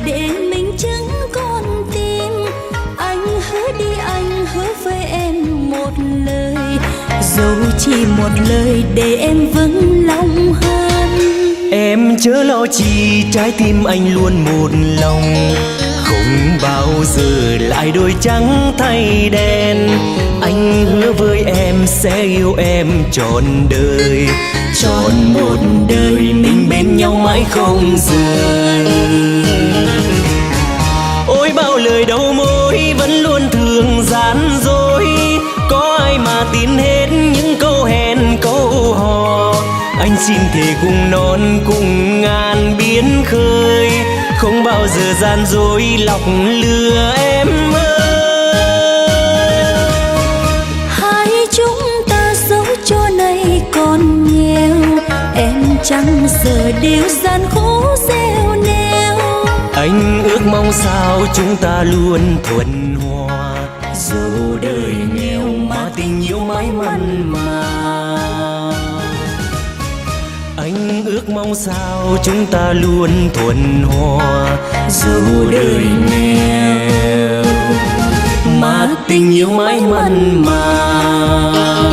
để mình chứng con tim. Anh hứa đi, anh hứa với em một lời, dẫu chỉ một lời để em vững lòng hơn. Em chớ lo chi, trái tim anh luôn một lòng, không bao giờ lại đổi trắng thay đen. Anh hứa với em sẽ yêu em trọn đời, trọn một đời mình bên nhau mãi không rời. Ôi bao lời đầu môi vẫn luôn thường gian dối, có ai mà tin hết những câu hẹn câu hò. Anh xin thề cùng non cùng ngàn biến khơi, không bao giờ gian dối lọc lừa em ơi. Hai chúng ta dẫu cho này còn nghèo, em chẳng giờ điều gian khổ gieo neo. Anh ước mong sao chúng ta luôn thuận hòa, dẫu đời nghèo mà tình yêu mãi mặn mà. Anh ước mong sao chúng ta luôn thuận hòa, dẫu đời nghèo mà tình yêu mãi mặn mà.